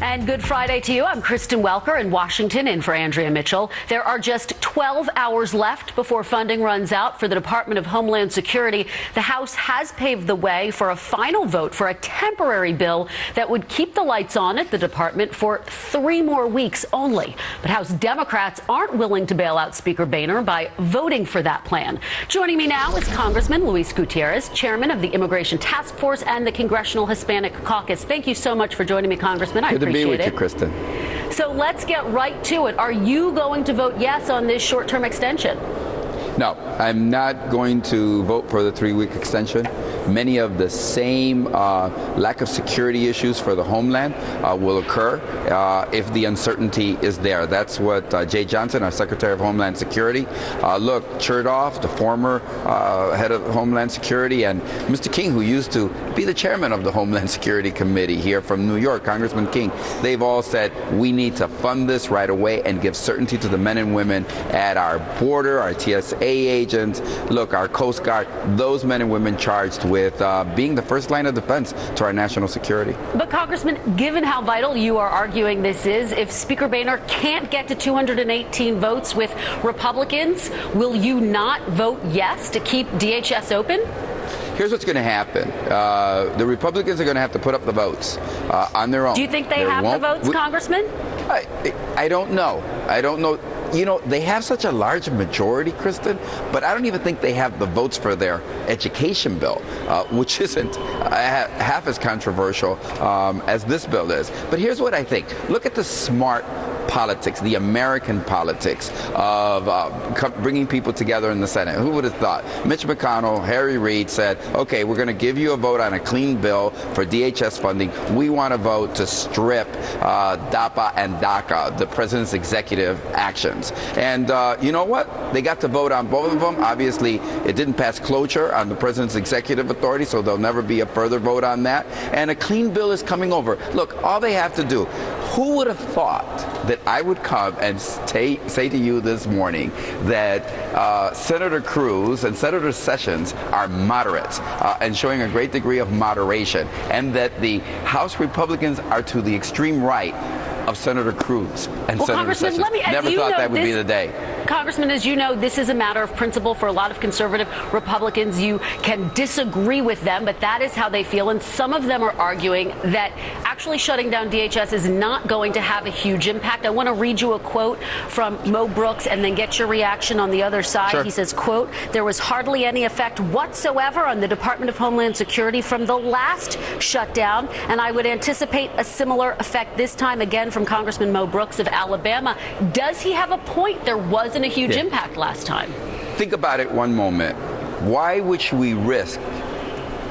And good Friday to you. I'm Kristen Welker in Washington, in for Andrea Mitchell. There are just 12 hours left before funding runs out for the Department of Homeland Security. The House has paved the way for a final vote for a temporary bill that would keep the lights on at the department for 3 more weeks only. But House Democrats aren't willing to bail out Speaker Boehner by voting for that plan. Joining me now is Congressman Luis Gutierrez, chairman of the Immigration Task Force and the Congressional Hispanic Caucus. Thank you so much for joining me, Congressman. I appreciate it. Good to be with you, Kristen. So let's get right to it. Are you going to vote yes on this short-term extension? No, I'm not going to vote for the 3-week extension. Many of the same lack of security issues for the homeland will occur if the uncertainty is there. That's what Jay Johnson, our Secretary of Homeland Security, look, Chertoff, the former head of Homeland Security, and Mr. King, who used to be the chairman of the Homeland Security Committee here from New York, Congressman King, they've all said we need to fund this right away and give certainty to the men and women at our border, our TSA agents, look, our Coast Guard, those men and women charged with being the first line of defense to our national security. But Congressman, given how vital you are arguing this is, if Speaker Boehner can't get to 218 votes with Republicans, will you not vote yes to keep DHS open? Here's what's going to happen. The Republicans are going to have to put up the votes on their own. Do you think they have the votes, Congressman? I don't know. I don't know. You know, they have such a large majority, Kristen, but I don't even think they have the votes for their education bill, which isn't half as controversial as this bill is. But here's what I think. Look at the smart politics, the American politics of bringing people together in the Senate. Who would have thought? Mitch McConnell, Harry Reid said, okay, we're going to give you a vote on a clean bill for DHS funding. We want to vote to strip DAPA and DACA, the president's executive actions. And you know what? They got to vote on both of them. Obviously, it didn't pass cloture on the president's executive authority, so there'll never be a further vote on that. And a clean bill is coming over. Look, all they have to do, who would have thought that I would come and say to you this morning that Senator Cruz and Senator Sessions are moderates and showing a great degree of moderation, and that the House Republicans are to the extreme right of Senator Cruz and Senator Sessions. Never thought that would be the day. Congressman, as you know, this is a matter of principle for a lot of conservative Republicans. You can disagree with them, but that is how they feel. And some of them are arguing that actually shutting down DHS is not going to have a huge impact. I want to read you a quote from Mo Brooks and then get your reaction on the other side. Sure. He says, quote, "There was hardly any effect whatsoever on the Department of Homeland Security from the last shutdown, and I would anticipate a similar effect this time." Again, from Congressman Mo Brooks of Alabama. Does he have a point? There wasn't a huge impact last time. Think about it one moment. Why would we risk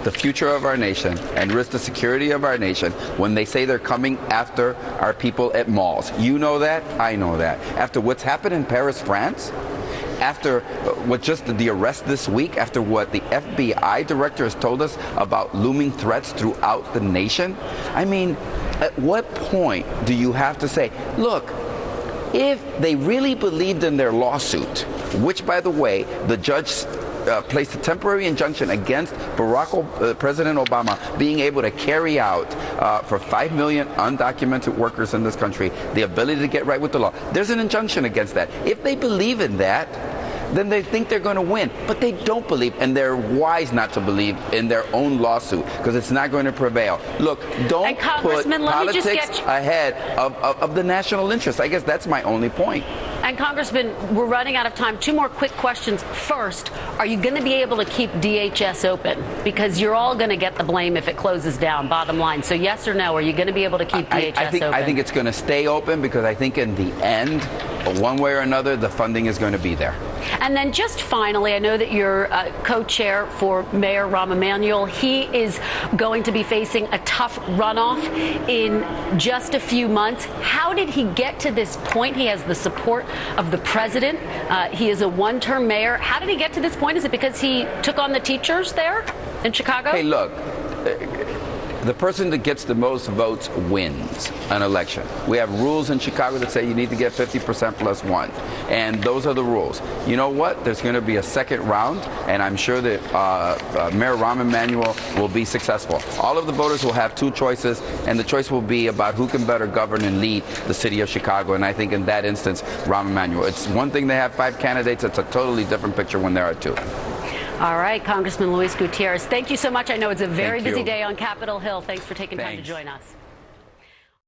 the future of our nation and risk the security of our nation when they say they're coming after our people at malls? You know that, I know that. After what's happened in Paris, France, after what just the arrest this week, after what the FBI director has told us about looming threats throughout the nation, I mean, at what point do you have to say, look, if they really believed in their lawsuit, which, by the way, the judge placed a temporary injunction against President Obama being able to carry out for 5 million undocumented workers in this country the ability to get right with the law. There's an injunction against that. If they believe in that, then they think they're going to win. But they don't believe, and they're wise not to believe in their own lawsuit because it's not going to prevail. Look, don't put politics ahead of the national interest. I guess that's my only point. And Congressman, we're running out of time. 2 more quick questions. First, are you going to be able to keep DHS open? Because you're all going to get the blame if it closes down, bottom line. So yes or no, are you going to be able to keep DHS open? I think it's going to stay open because I think in the end, one way or another, the funding is going to be there. And then just finally, I know that you're co-chair for Mayor Rahm Emanuel. He is going to be facing a tough runoff in just a few months. How did he get to this point? He has the support of the president. He is a one-term mayor. How did he get to this point? Is it because he took on the teachers there in Chicago? Hey, look. the person that gets the most votes wins an election. We have rules in Chicago that say you need to get 50% plus one, and those are the rules. You know what? There's going to be a second round, and I'm sure that Mayor Rahm Emanuel will be successful. All of the voters will have two choices, and the choice will be about who can better govern and lead the city of Chicago, and I think in that instance, Rahm Emanuel. It's one thing to have 5 candidates. It's a totally different picture when there are 2. All right, Congressman Luis Gutierrez, thank you so much. I know it's a very busy day on Capitol Hill. Thanks for taking time to join us.